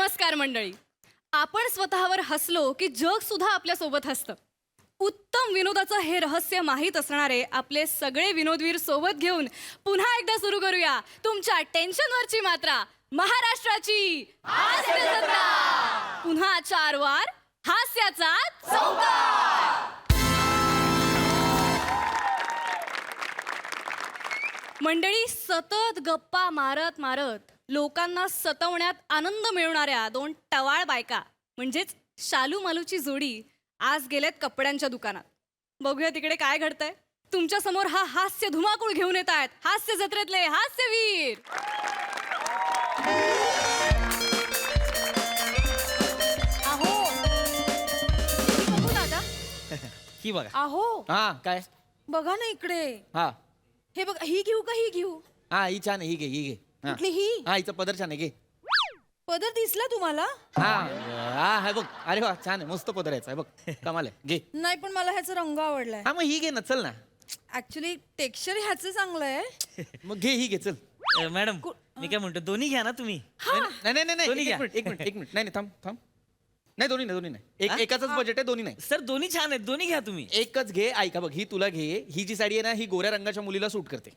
नमस्कार मंडळी. आपण स्वतःवर हसलो की जग सुद्धा आपल्या सोबत हसतं. उत्तम विनोदाचं हे रहस्य माहीत असणारे आपले सगळे विनोदवीर सोबत घेऊन पुन्हा एकदा सुरू करूया तुमच्या टेन्शनवरची मात्रा, महाराष्ट्राची हास्य जत्रा. पुन्हा 4 वार हास्याचा चौकार. मंडळी, सतत गप्पा मारत मारत लोकांना सतवण्यात आनंद मिळवणाऱ्या 2 टवाळ बायका म्हणजेच शालू मालूची जोडी आज गेलेत कपड्यांच्या दुकानात. बघूया तिकडे काय घडतंय. तुमच्या समोर हा हास्य धुमाकूळ घेऊन येत आहेत हास्य जत्रेतले हास्यवीर. अहो बघू दादा. ही बघा. अहो हा काय बघा ना इकडे. हा हे बघा, ही घेऊ का ही घेऊ? हा ही छान आहे, ही घे ही घे. हा. कुठली ही? हा हिचा पदर छान आहे, घे. पदर दिसला तुम्हाला? हा हा हा बघ. अरे वा छान आहे, मस्त पदर यायचा आहे बघ. कमाल आहे, घे. नाही पण मला ह्याचा रंग आवडलाय. हा मग ही घे ना, चल ना. ऍक्च्युली टेक्स्चर ह्याचं चांगलं आहे. मग घे ही घे, चल. मॅडम मी काय म्हणतो, दोन्ही घ्या ना तुम्ही. नाही नाही नाही दोन्ही एक घ्या. मिनिट एक मिनिट एक मिनिट. नाही नाही थांब थांब. नाही दोन्ही नाही दोन्ही नाही. एकाच बजेट आहे, दोन्ही नाही. सर दोन्ही छान आहेत, दोन्ही घ्या तुम्ही. एकच घे. ऐका बघ, ही तुला घे. ही जी साडी आहे ना, ही गोऱ्या रंगाच्या मुलीला सूट करते.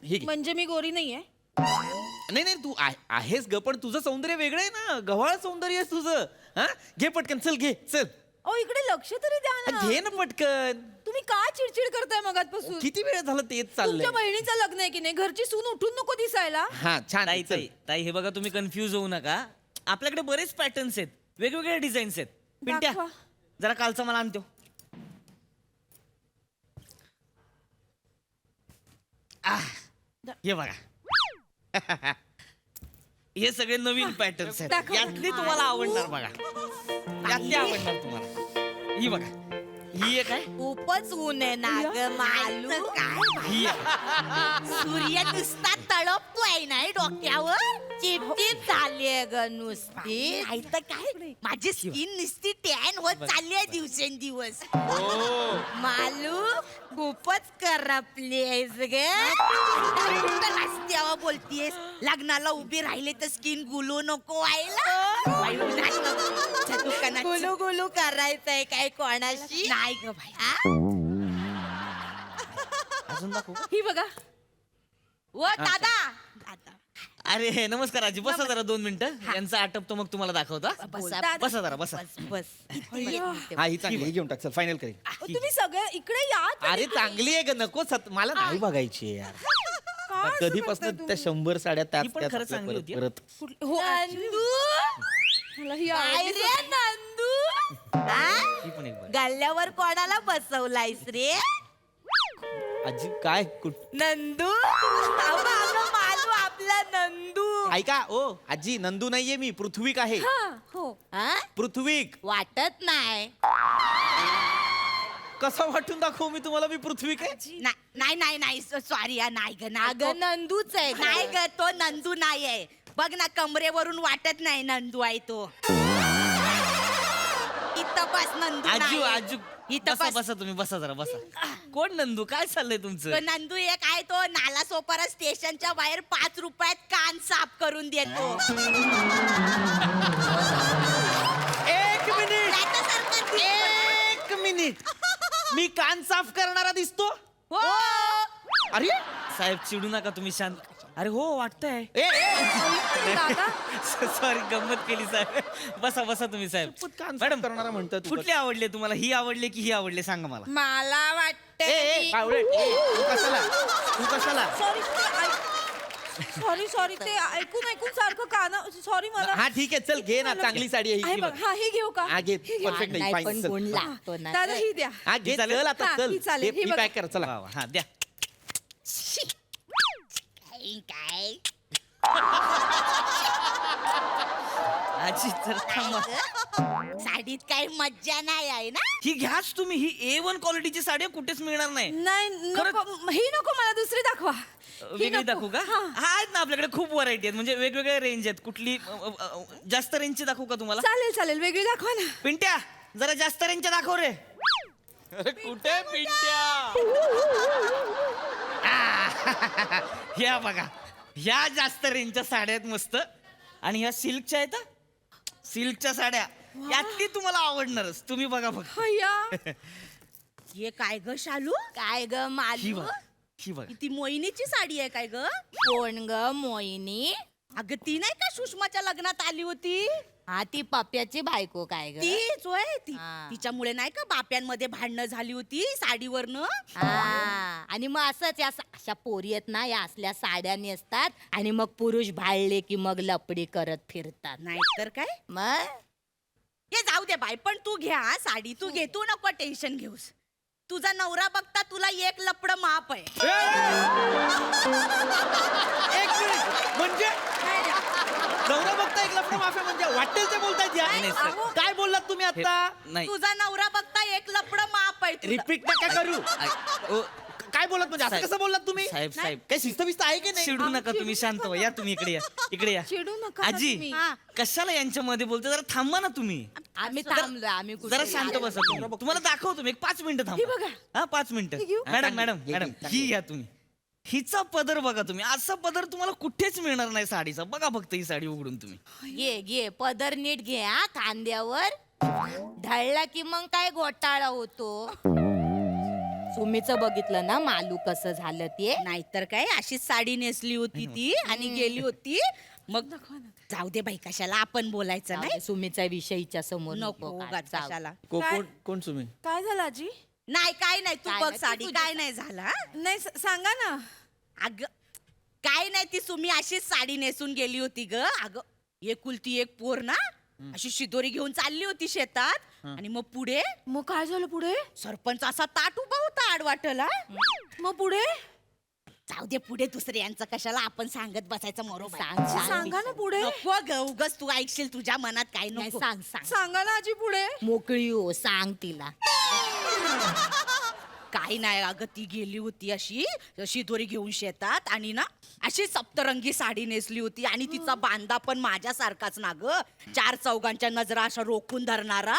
ही घे. म्हणजे मी गोरी नाहीये? नाही नाही तू आहेस ग, पण तुझं सौंदर्य वेगळं आहे ना. गव्हाळ सौंदर्य आहे तुझं. हा घे पटकन, चल घे चल. अहो इकडे लक्ष तरी द्या ना. घे ना पटकन. तुम्ही का चिडचिड करताय मगातपासून? किती वेळ झालं तेच चाललंय. तुमच्या बहिणीचं लग्न आहे की नाही? घरची सून उठून नको दिसायला. हा छान आहे, ताई चल. ताई ताई हे बघा, तुम्ही कन्फ्यूज होऊ नका. आपल्याकडे बरेच पॅटर्न्स आहेत, वेगवेगळे डिझाईन्स आहेत. पिंट्या दाखवा. जरा कालचा मला आणतो. हे बघा. हे सगळे नवीन पॅटर्न्स आहेत. दाखवा. यातली तुम्हाला आवडणार बघा. यातली आवडणार तुम्हाला. ही बघा, ही एक आहे. खूपच ऊन आहे ना ग मालू. काय ही आहे. सूर्य नुसता तळपतोय नाही डोक्यावर. चिपचिप झालीये ग नुसती. नाही तर काय, माझी स्किन नुसती टॅन होत चालली आहे दिवसेंदिवस. मालू खूपच करपली आहेस ग. रस्त्यावर बोलतीयस, लग्नाला उभी राहिले तर स्किन गुलू नको व्हायला. दुकानात गुलू गुलू करायचंय काय कोणाशी? नाही ग भाई. अजून दाखवू का? ही बघा. व दादा दादा अरे नमस्कार आजी, बसा जरा 2 मिनिटं. यांचा आटपतो मग तुम्हाला दाखवतो. हा? बसा. बसा जरा बसा. बस हा ही चांगली, ही घेऊन टाक, चल फायनल करेल. अहो, तुम्ही सगळे इकडे या तरी. अरे चांगली आहे ग, नको मला नाही बघायची आहे यार. का असं कधीपासून करताय त्या 100 साड्या त्याच ही पण त्याच खरं आपल्या चांगली परत होती. परत. कुठली- हो नंदू मला ही काय आवडली. रे नंदू? ही पण एक बघ. गल्ल्यावर कोणाला बसवलायस रे? आजी काय नंदू आपला मालू, आपला नंदू. ऐका ओ आजी, नंदू नाहीये मी, पृथ्वीक आहे. हा, हो. हा? पृथ्वीक. वाटत नाही. कसं वाटून दाखवू मी तुम्हाला, मी पृथ्वीक आहे? नाही नाही नाही सॉरी नाही ग ना ग, नंदूच आहे. नाही ग, तो नंदू नाही आहे. बघ ना, कमरेवरून वाटत नाही नंदू आहे तो. इथं बस, नंदू आजू नाही. आजू इथं बसा बस. बसा तुम्ही, बसा जरा बसा. कोण नंदू, काय चाललंय तो तुमचं? नंदू एक आहे, तो नाला सोपारा स्टेशनच्या बाहेर 5 रुपयात कान साफ करून देतो. एक मिनिट त्याच्यासारखं दिसतो. एक मिनिट. मी कान साफ करणारा दिसतो? हो. अरे साहेब चिडू नका तुम्ही, शांत. अरे हो वाटतंय. दादा सॉरी, गंमत केली साहेब. बसा बसा तुम्ही साहेब. कान साफ मॅडम करणारा म्हणतोय तू. कुठली आवडली तुम्हाला? ही आवडली की ही आवडली, सांगा मला. मला वाटत बावळट, तू कशाला सॉरी सॉरी ते ऐकून ऐकून सारखं काना. सॉरी मला. हा ठीक आहे, चल घे ना, चांगली साडी आहे आहे ही बघ. बघ. हा, ही घेऊ का? हा घे, ही घ्या. परफेक्ट आहे, नाही फाईन, पण चल. गुण लागतो ना. दादा ही द्या. हा घे, चालेल? चल आता हा, चल. ही चालेल, ही ही बघा. पॅक कर, चला. वा वा, हा द्या. काय आजी तर थांबा. साडीत काही मज्जा नाही आहे ना. ही घ्याच तुम्ही, ही A1 क्वालिटीची साडी आहे, कुठेच मिळणार नाही. नाही नको, ही नको, मला दुसरी दाखवा. ही वेगळी नको. दाखवू का? हा. हा आहेत ना आपल्याकडे खूप व्हरायटी आहेत, म्हणजे वेगवेगळे रेंज आहेत. कुठली जास्त रेंजची दाखवू का तुम्हाला? चालेल चालेल, वेगळी दाखवा ना. पिंट्या जरा जास्त रेंजच्या दाखव रे. अरे कुठे पिंट्या? ह्या बघा, ह्या जास्त रेंजच्या साड्या आहेत मस्त. आणि ह्या सिल्कच्या आहेत हा. सिल्कच्या साड्या यातली तुम्हाला आवडणारच. तुम्ही बघा फक्त. अय्या. हे काय ग शालू काय ग ही मालू बघा ही बघा. ती मोहिनीची साडी आहे काय ग कोण ग मोहिनी अगं ती नाही का सुषमाच्या लग्नात आली होती हा ती पप्प्याची बायको काय ग तीच होय ती तिच्यामुळे नाही का बाप्यांमध्ये भांडणं झाली होती साडीवरनं आणि मग असंच या अशा पोरी आहेत ना या असल्या साड्या नेसतात आणि मग पुरुष भाळले की मग लपडी करत फिरतात नाही तर काय मग हे जाऊ दे बाई पण तू घ्या साडी तू घे तू नको टेन्शन घेऊस तुझा नवरा बघता तुला एक लपड माप आहे एक मिनिट म्हणजे नवरा बघता एक लफडं माफिया म्हणजे वाटेल ते बोलतायत या. नाही, सर. काय बोललात तुम्ही आता नाही तुझा नवरा बघता एक लपड माप आहे तुझं. रिपीट नका करू ओ, काय बोलत म्हणजे असं साहेब. कसं बोललात तुम्ही साहेब साहेब काय शिस्त बिस्त आहे की नाही चिडू नका तुम्ही शांत व्हा. या तुम्ही इकडे या इकडे या चिडू नका ना आजी तुम्ही. हा. कशाला यांच्यामध्ये बोलते जरा थांबा ना तुम्ही. आम्ही थांबलोय आम्ही कुठे जरा शांत बसा तुम्ही. तुम्हाला दाखवतो मी एक 5 मिनिटं थांबा. हा 5 मिनिटं मॅडम मॅडम मॅडम ही घ्या तुम्ही. हिचा पदर बघा तुम्ही असा पदर तुम्हाला कुठेच मिळणार नाही साडीचा. बघा फक्त ही साडी उघडून तुम्ही. घे पदर नीट घे हा खांद्यावर ढळला की मग काय घोटाळा होतो सुमीचं बघितलं ना मालू कसं झालं ते नाहीतर काय अशीच साडी नेसली होती ती आणि गेली होती मग जाऊ दे बाई कशाला आपण बोलायचं नाही सुमीचा विषयीच्या समोर नको कशाला कोण तुम्ही काय झालं आजी नाही काय नाही तू काय बघ नाही, साडी तू काय नाही झालं हा? नाही सांगा ना अग काय नाही ती सुमी अशीच साडी नेसून गेली होती ग अग एकुलती एक पोर ना अशी शिदोरी घेऊन चालली होती शेतात आणि मग पुढे मग काय झालं पुढे सरपंच असा ताट उभा होता आडवाटला मग पुढे जाऊ दे पुढे दुसऱ्यांचं कशाला आपण सांगत बसायचं मरो सांगा ना पुढे नको ग उगच तू ऐकशील तुझ्या मनात काय नाही सांग सांग सांगा ना आजी पुढे मोकळी हो सांग तिला काही नाही अगं ती गेली होती अशी शिदोरी घेऊन शेतात आणि ना अशी सप्तरंगी साडी नेसली होती आणि तिचा बांधा पण माझ्यासारखाच ना ग 4 चौघांच्या नजरा अशा रोखून धरणारा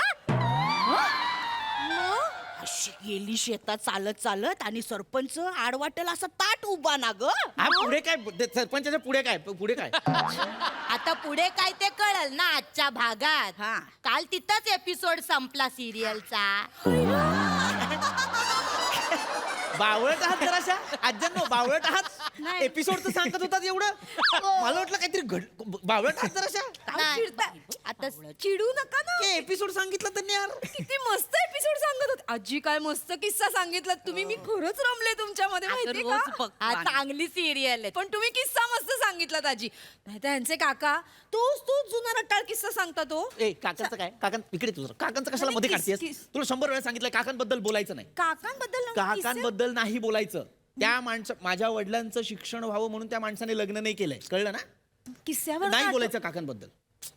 अशी गेली शेतात चालत चालत आणि सरपंच आडवाटेल असा ताट उभा ना ग हा पुढे काय सरपंचाच्या पुढे काय आता पुढे काय ते कळल ना आजच्या भागात हा काल तिथंच एपिसोड संपला सिरियलचा बावळट आहात जराशा आज्यांनो बावळट आहात एपिसोड तर सांगत होतात एवढं मला वाटलं काहीतरी बावळट आहात जराशा आता चिडू नका ना एपिसोड सांगितलं त्यांनी यार किती मस्त एपिसोड सांगत होते आजी काय मस्त किस्सा सांगितला तुम्ही मी खरंच रमले तुमच्यामध्ये माहितीये रोज का? बघतो हा चांगली सिरियल आहे पण तुम्ही किस्सा मस्त सांगितलात आजी नाही तर यांचे काका तोच जुना रट्टाळ किस्सा सांगता तो ए काकांचं काय काकां इकडे तुझं काकांचं कशाला मध्ये काढतेस तुला 100 वेळा सांगितलं काकांबद्दल बोलायचं नाही काकांबद्दल ना किस्से? काकांबद्दल नाही बोलायचं त्या माझ्या वडिलांचं शिक्षण व्हावं म्हणून त्या माणसाने लग्न नाही केलंय कळलं ना किस्स्यावर नाही नाटक- बोलायचं काकांबद्दल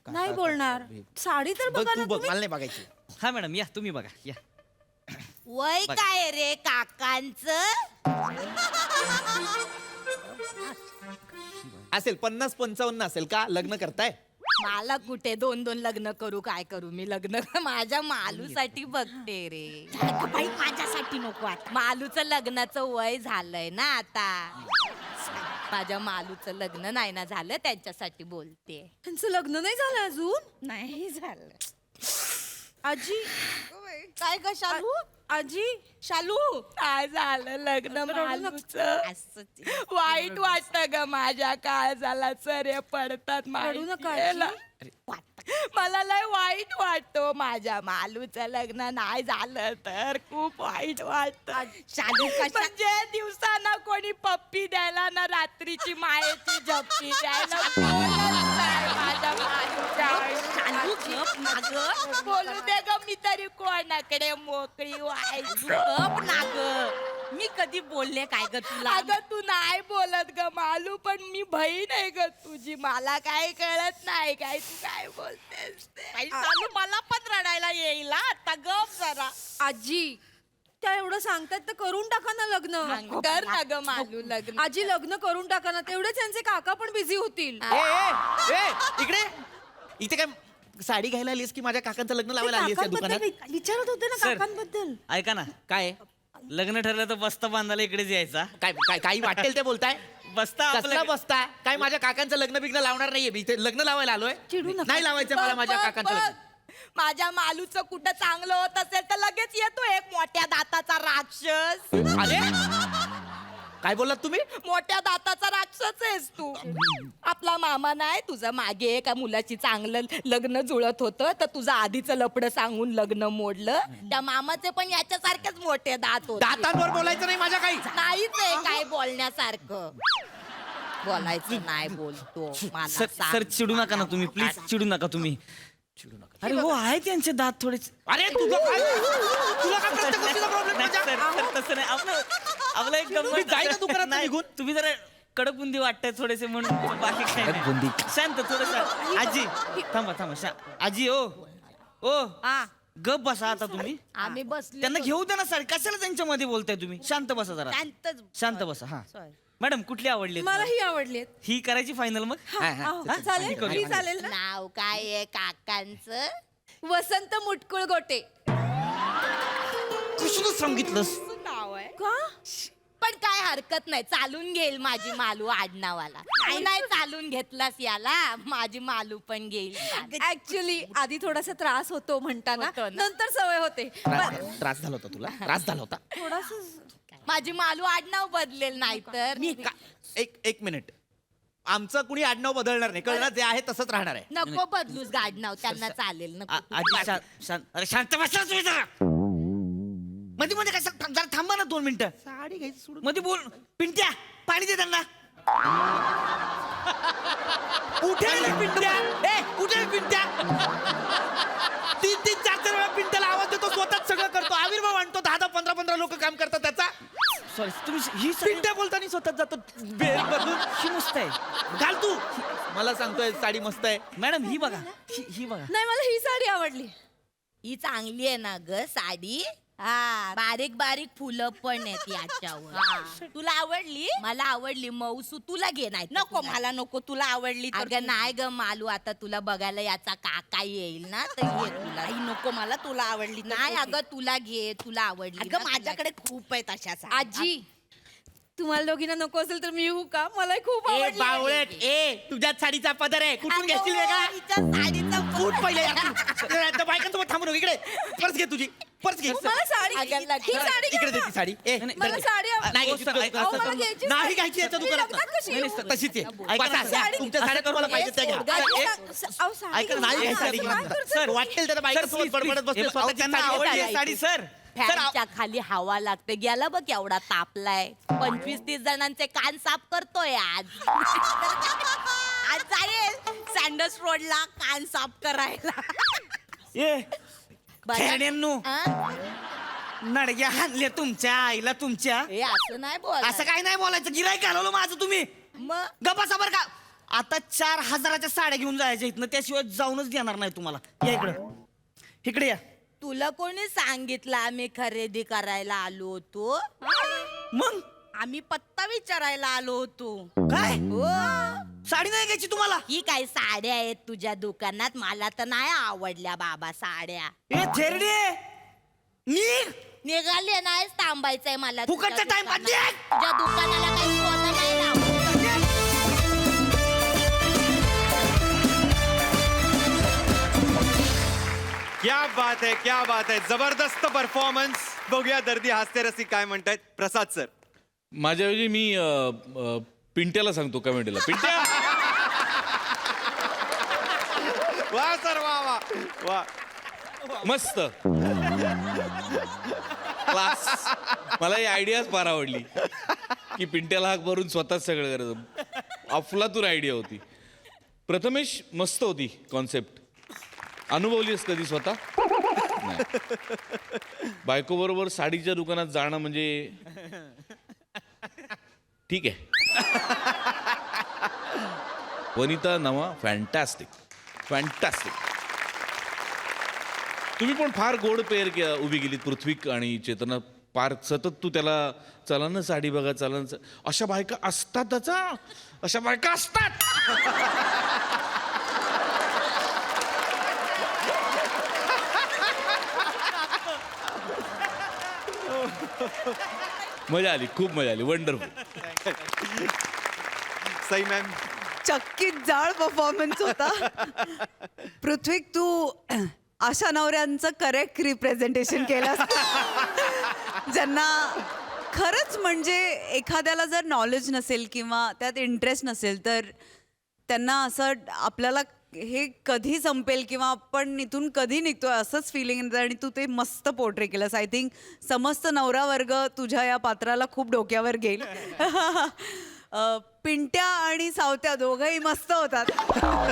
नाही बोलणार साडी तर बघ बघा तू ना बघ तुम्ही. मला नाही बघायची हा मॅडम या तुम्ही बघा या. वय काय रे काकांच असेल 50-55 असेल का लग्न करताय मला कुठे 2 लग्न करू काय करू मी लग्न माझ्या मालूसाठी बघते रे बाई माझ्यासाठी नको आता मालूचं लग्नाचं वय झालंय ना आता माझ्या मालूचं लग्न नाही ना झालं त्यांच्यासाठी बोलते त्यांचं लग्न नाही झालं अजून नाही झालं आजी काय ग शालू आजी शालू काय झालं लग्न मालूचं असं वाईट वाटत ग माझ्या काळजाला चरे पडतात रडू नका माहितीये आजी. ना? मला लय वाईट वाटतो माझ्या मालूचं लग्न नाही झालं तर खूप वाईट वाटत शालू कशा म्हणजे दिवसाना कोणी पप्पी द्यायला ना रात्रीची मायेची झपटी द्यायला कोणच नाही माझ्या मालूच्या शालू गप ना ग बोलू दे ग मी तरी कोणाकडे मोकळी व्हायची गप ना ग मी कधी बोलले काय ग तुला अगं तू नाही बोलत ग मालू पण मी बहीण आहे ग तुझी मला काय कळत नाही काय तू काय बोलतेस ते. बाई, शालू मला पण रडायला येईल हा. आता गप जरा आजी त्या एवढं सांगतात तर करून टाका ना लग्न कर ना ग मालू लग्न आजी लग्न करून टाका ना तेवढेच यांचे काका पण बिझी होतील ए इकडे इथे काय साडी घ्यायला आलीस की माझ्या काकांचं लग्न लावायला आलीस त्या दुकानात काकांबद्दल विचारत होते ना सर. काकांबद्दल ऐका ना काय लग्न ठरलं तर बस्ता बांधायला इकडेच यायचा. काय काय काही वाटेल ते बोलताय बसता कसला आपल्याकडे. बसता काय माझ्या काकांचं लग्न बिग्न लावणार नाहीये मी इथे लग्न लावायला आलोय नाही लावायचं मला माझ्या बघ, काकांचं बघ. लग्न. माझ्या मालूचं कुठं चांगलं होत असेल तर लगेच येतो एक मोठ्या दाताचा राक्षस. अरे काय बोललात तुम्ही मोठ्या दाताचा राक्षस आहेस तू. आपला मामा नाही तुझं मागे एका मुलाची चांगलं लग्न जुळत होतं तर तुझं आधीचं लपडं सांगून लग्न मोडलं. त्या मामाचे पण याच्यासारखेच मोठे दात होते. दातांवर बोलायचं नाही माझ्या काही नाहीच आहे काय बोलण्यासारखं. बोलायचं नाही बोलतो मला सर सांग. सर चिडू नका ना तुम्ही प्लीज चिडू नका तुम्ही अरे हो आहे त्यांचे दात थोडे अरे तुझं काय तुला काय प्रत्येक गोष्टीचा प्रॉब्लेम नाही, सर, सर, तसं नाही आपलं एक तुम्ही जाई ना दुकानात नाही, निघून. तुम्ही जरा कडक बुंदी वाटताय थोडेसे म्हणून बाकी काही नाही. शांत थोडस आजी थांबा आजी ओ गप बसा आता तुम्ही आम्ही बसलो त्यांना घेऊ द्या ना साडी कशाला त्यांच्या मध्ये बोलताय तुम्ही शांत बसा जरा शांतच शांत बसा हा मॅडम कुठली आवडली मला ही आवडली ही करायची फायनल मग चालेल करूया. ही चालेल ना नाव काय आहे काकांचं. वसंत मुटकुळ गोटे कृष्ण सांगितलंस नाव आहे का पण काय हरकत नाही चालून घेईल माझी मालू आडनावाला. तू नाही चालून घेतलास याला माझी मालू पण घेईल. ऍक्च्युली आधी थोडासा त्रास होतो म्हणताना होतो ना? नंतर सवय होते त्रास झाला होता तुला त्रास झाला होता थोडासा माझी मालू आडनाव बदलेल नाही तर एक मिनिट आमचं कुणी आडनाव बदलणार नाही कळलं जे आहे तसंच राहणार आहे नको बदलूस गाडनाव त्यांना चालेल नको तू आजी अरे शांत बसा तुम्ही जरा मध्ये मध्ये कसं जरा थांबा ना 2 मिनिटं साडी घ्यायची सोडून मध्ये बोल पिंट्या पाणी दे त्यांना उठे रे पिंट्या ए उठे रे पिंट्या 3-3, 4-4 वेळा पिंट्याला आवाज देतो स्वतःच सगळं करतो आविर्भाव आणतो 10-10, 15-15 लोक काम करतात त्याचा सॉरी तुम्ही ही साडी पिंट्या बोलताना स्वतःच जातो बेल बदलून ही मस्त आहे घाल तू मला सांगतोय साडी मस्त आहे मॅडम ही बघा ही बघा नाही मला ही साडी आवडली ही चांगली आहे ना ग साडी. हा बारीक बारीक फुलं पण आहेत याच्यावर. तुला आवडली मला आवडली मौसू तुला घे नाही नको मला नको तुला आवडली अगं नाही ग मालू आता तुला बघायला याचा काका येईल ना तर घे तुला ही नको मला तुला आवडली नाही अगं तुला घे तुला आवडली अगं माझ्याकडे खूप आहेत अशा साड्या. आजी तुम्हाला दोघींना नको असेल तर मी येऊ का मला खूप ए आवडली बावळट ए तुझ्याच साडीचा पदर आहे कुठून घेशील वेगळा हिच्या साडीचा फूट पहिले त्या बायकांसोबत थांबून इकडे पर्स घे तुझी पर्स घे मला साडी अगं, ही साडी इकडे दे घ्या ती साडी ए नाही, मला साडी नाही हो, घ्यायची सर, तुला ऐका, दुकानात. अहो, मला घ्यायची नाही साडी. घ्यायची याच्या तुम्ही दुकानात लग्नात कशी येऊ? तशीच आहे ऐका ना, बसा, साडी- तुमच्या साड्या तुम्हाला पाहिजे त्या घ्या अहो, साडी ऐका नाही घ्या. घ्यायची साडी काय घ्या. करते? सर वाटेल त्याला बायकांसोबत बडबडत बसते स्वतःची त्यांना साडी आवडली आहे. आहे साडी सर फॅनच्या खाली हवा लागते गेला बघ एवढा तापलाय 25-30 जणांचे कान साफ करतोय आज आज जाईल सँडस रोडला कान साफ करायला. ये बरं. खेड्यांनो हा? नडग्या हाणल्या तुमच्या आईला तुमच्या हे असं नाही बोल असं काय नाही बोलायचं गिराईक घालवलं माझं तुम्ही मग गप्पा बरं का आता 4000च्या साड्या घेऊन जायच्या इथनं त्याशिवाय जाऊनच देणार नाही तुम्हाला या इकडे या तुला कोणी सांगितलं आम्ही खरेदी करायला आलो होतो मग आम्ही पत्ता विचारायला आलो होतो. काय हो साडी नाही घ्यायची तुम्हाला ही काय साड्या आहेत तुझ्या दुकानात मला तर नाही आवडल्या बाबा साड्या. ए थेरडे निघ निघाले नाहीच थांबायचंय मला फुकटचा तुझ्या time दुकानात. बंद. तुझ्या दुकानाला काही सोनं नाही लावलं. क्या बात आहे जबरदस्त परफॉर्मन्स. बघूया दर्दी हास्य रसिक काय म्हणतायत. प्रसाद सर माझ्याऐवजी मी पिंट्याला सांगतो कमेंटला पिंट्या वा सर वा वा वा मस्त क्लास मला ही आयडियाच फार आवडली की पिंट्याला हाक भरून स्वतःच सगळं करायचं अफलातून आयडिया होती. प्रथमेश मस्त होती कॉन्सेप्ट अनुभवलीस कधी स्वतः नाही बायको बरोबर साडीच्या दुकानात जाणं म्हणजे ठीक आहे. वनिता नवा फॅन्टॅस्टिक फॅन्टॅस्टिक. तुम्ही पण फार गोड पेर उभी गेलीत पृथ्वीक आणि चेतना फार सतत तू त्याला चला ना साडी बघा चला ना अशा बायका असतातच अशा बायका असतात. मजा आली खूप मजा आली वंडरफुल. सई मॅम. चक्कीत जाळ परफॉर्मन्स होता. पृथ्वीक तू अशा नवऱ्यांचं करेक्ट रिप्रेझेंटेशन केलं ज्यांना खरंच म्हणजे एखाद्याला जर नॉलेज नसेल किंवा त्यात इंटरेस्ट नसेल तर त्यांना असं आपल्याला हे कधी संपेल किंवा आपण इथून कधी निघतोय असंच फिलिंग येतं आणि तू ते मस्त पोर्ट्रे केलंस. आय थिंक समस्त नवरा वर्ग तुझ्या या पात्राला खूप डोक्यावर घेईल. पिंट्या आणि सावत्या दोघंही मस्त होतात.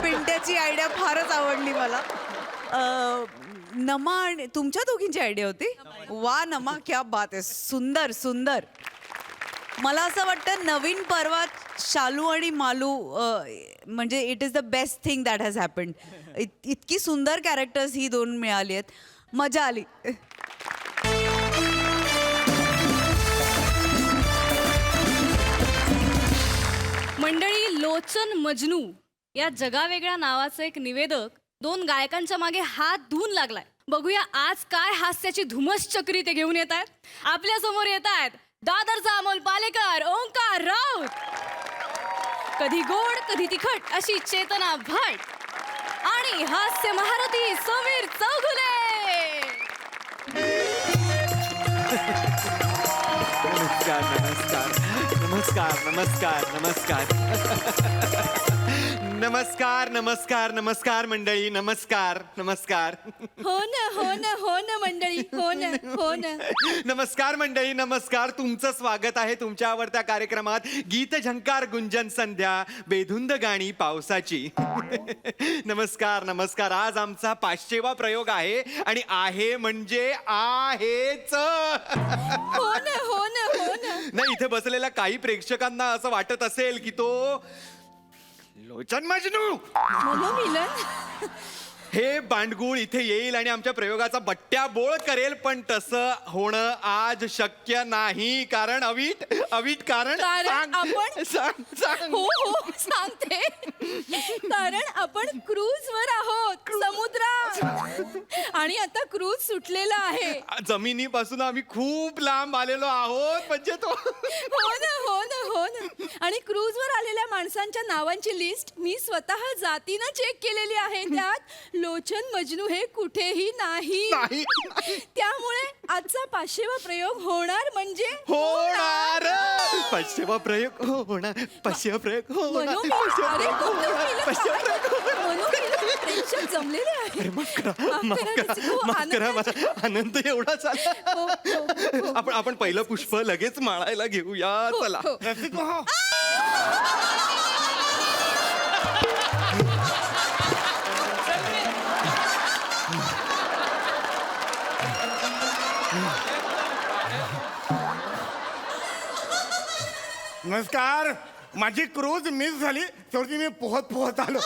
पिंट्याची आयडिया फारच आवडली मला. नमा आणि तुमच्या दोघींची आयडिया होती. वा नमा, क्या बात आहे. सुंदर सुंदर. मला असं वाटतं नवीन पर्वात शालू आणि मालू म्हणजे it is the best thing that has happened. इतकी सुंदर कॅरेक्टर्स ही दोन मिळाली आहेत. मजा आली. मंडळी, लोचन मजनू या जगावेगळ्या नावाचं एक निवेदक 2 गायकांच्या मागे हात धुवून लागलाय. बघूया आज काय हास्याची धुमस चक्री ते घेऊन येत आहेत. आपल्या समोर येत आहेत दादरचा अमोल पालेकर, ओंकार राऊत. कधी गोड कधी तिखट अशी चेतना भट आणि हास्य महारथी समीर चौगुले. नमस्कार नमस्कार नमस्कार नमस्कार नमस्कार नमस्कार नमस्कार नमस्कार मंडळी. नमस्कार नमस्कार. हो ना मंडळी. हो ना. नमस्कार मंडळी. नमस्कार. तुमचं स्वागत आहे तुमच्या आवडत्या कार्यक्रमात गीत झंकार गुंजन संध्या बेधुंद गाणी पावसाची. नमस्कार नमस्कार. आज आमचा 500वा प्रयोग आहे आणि आहे म्हणजे आहेच. हो ना. नाही, इथे बसलेल्या काही प्रेक्षकांना असं वाटत असेल की तो लोचन मजनू मनोमिलन. हे बांडगुळ इथे येईल आणि आमच्या प्रयोगाचा बट्ट्याबोळ करेल, पण तसं होणं आज शक्य नाही. कारण अवीट कारण कारण आपण सांग. हो सांगते. कारण आपण क्रूज वर आहोत समुद्रात आणि आता क्रूज सुटलेला आहे. जमिनीपासून आम्ही खूप लांब आलेलो आहोत. म्हणजे तो हो ना. आणि क्रूज वर आलेल्या माणसांच्या नावांची लिस्ट मी स्वतः जातीनं चेक केलेली आहे. त्यात लोचन मजनू हे कुठेही नाही. त्यामुळे आजचा 500वा प्रयोग होणार म्हणजे होणार. 500वा प्रयोग होणार. 500वा प्रयोग होणार. प्रेक्षक जमलेले आहे. माफ करा माझा आनंद एवढा झाला. आपण पहिलं पुष्प लगेच माळायला घेऊया. चला. नमस्कार. माझी क्रूज मिस झाली, शेवटी मी पोहत आलो.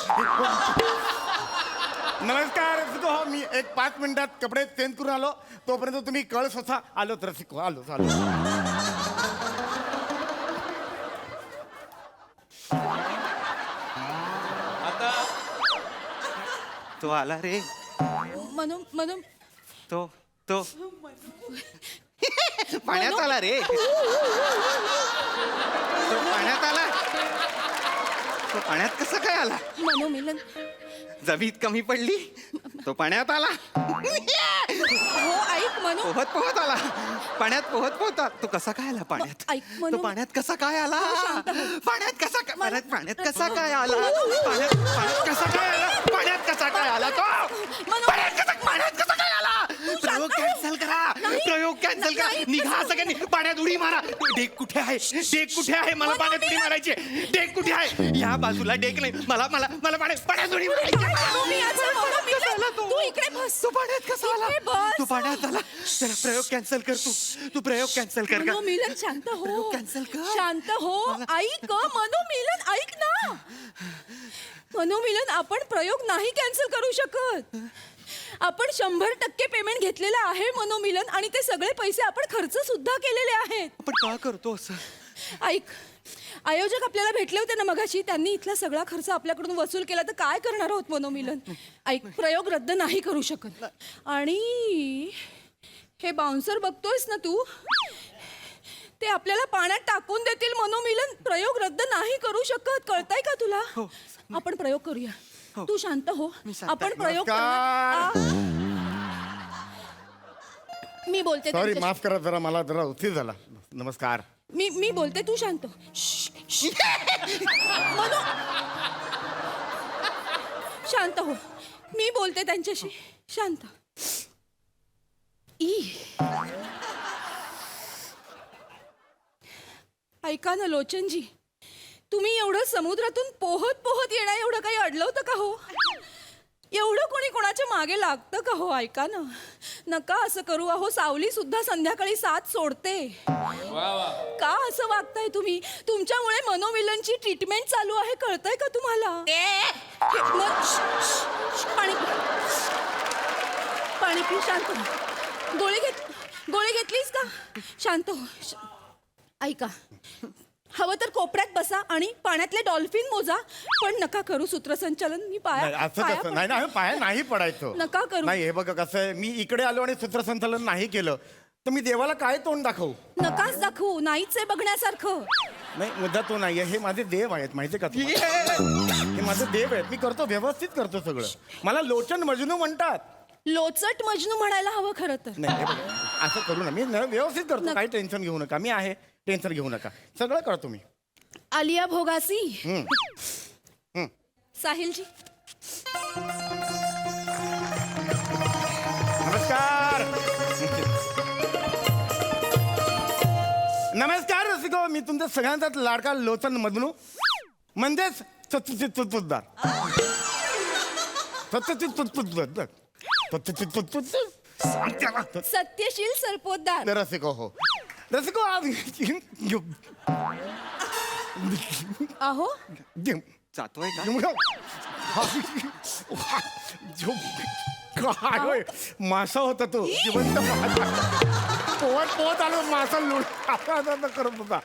नमस्कार रसिको. हो, मी एक 5 मिनिटात कपडे चेंज करून आलो. तोपर्यंत तुम्ही कळ स्वतः आलो रसिको. आलो. आता तो आला रे. म्हणून तो पाण्यात आला रे. तो पाण्यात आला. तो पाण्यात कसं काय आला? मनोमिलन. जमीत कमी पडली, तो पाण्यात आला. हो ऐक मनू. पोहत आला. पाण्यात पोहत तो कसा काय आला पाण्यात? ऐक मनू. तो पाण्यात कसा काय आला? पाण्यात कसा काय आला? पाण्यात कसा काय आला? पाण्यात कसा काय आला तो? पाण्यात कसा काय आला? प्रयोग कॅन्सल करा. निघा सगळ्यांनी. पाण्यात उडी मारा. डेक कुठे आहे? मला पाण्यात उडी मारायची. डेक कुठे आहे? या बाजूला डेक नाही. मला पाण्यात उडी मारायची. तू इकडे बस. तो पाण्यात कसा आला? तो पाण्यात आला. चला प्रयोग कॅन्सल कर. तू प्रयोग कॅन्सल कर. मनोमिलन शांत हो. प्रयोग कॅन्सल कर. शांत हो. ऐक मनोमिलन. ऐक ना मनोमिलन. आपण प्रयोग नाही कॅन्सल करू शकत. आपण 100% पेमेंट घेतलेलं आहे मनोमिलन आणि ते सगळे पैसे आपण खर्च सुद्धा केलेले आहेत. आपण का करतो असं? ऐक, आयोजक आपल्याला भेटले होते ना मगाशी. त्यांनी इथला सगळा खर्च आपल्याकडून वसूल केला तर काय करणार आहोत मनोमिलन? ऐक, प्रयोग रद्द नाही करू शकत. आणि हे बाउन्सर बघतोयस ना तू, ते आपल्याला पाण्यात टाकून देतील. मनोमिलन प्रयोग रद्द नाही करू शकत, कळतंय का तुला? आपण प्रयोग करूया. तू शांत हो. आपण प्रयोग नमस्कार. करणार. मी बोलते सॉरी, त्यांच्याशी. माफ करा, जरा मला जरा उशीर झाला. नमस्कार. मी बोलते, तू शांत हो. मनो, शांत हो. मी बोलते त्यांच्याशी, शांत. ऐका ना लोचनजी, तुम्ही एवढं समुद्रातून पोहत पोहत येणं एवढं काही अडलवतं का हो? एवढं कोणी कोणाच्या मागे लागतं का हो? ऐका ना, नका असं करू. अहो, सावली सुद्धा संध्याकाळी 7 सोडते. का असं वागताय तुम्ही? तुमच्यामुळे मनोमिलनची ट्रीटमेंट चालू आहे, कळतंय का तुम्हाला? पाणी पी. पाणी पी, शांत हो. गोळी घेतलीस का? शांत हो. ऐका, हवं तर कोपऱ्यात बसा आणि पाण्यातले डॉल्फिन मोजा, पण नका करू सूत्रसंचालन. मी नाही, असं कसं नाही ना, पाया नाही पडायचं. नका करू. नाही, हे बघा कसं आहे, मी इकडे आलो आणि सूत्रसंचालन नाही केलं तर मी देवाला काय तोंड दाखवू? नकाच दाखवू, नाहीच आहे बघण्यासारखं. नाही, मुद्दा तो नाहीये. हे माझे देव आहेत, माहिती का तुम्हाला? हे माझे देव आहेत. मी करतो, व्यवस्थित करतो सगळं. मला लोचन मजनू म्हणतात. लोचट मजनू म्हणायला हवं खरं तर. नाही, हे बघा, असं करू ना, मी व्यवस्थित करतो. काही टेन्शन घेऊ नका, मी आहे. टेन्शन घेऊ नका, सगळं करतो मी. आलिया भोगासी. हम्म. साहिलजी. नमस्कार. नमस्कार रसिको, मी तुमच्या सगळ्यांचाच लाडका लोचन मधनू, म्हणजेच तुतदार. सत्यशील सरपोतदार. रसिको हो. रसिको आज अहो, जातोय का? काय होय, मासा होता तो, जिवंत मासा. पोहत पोहत आलो, मासा लुट करत होता.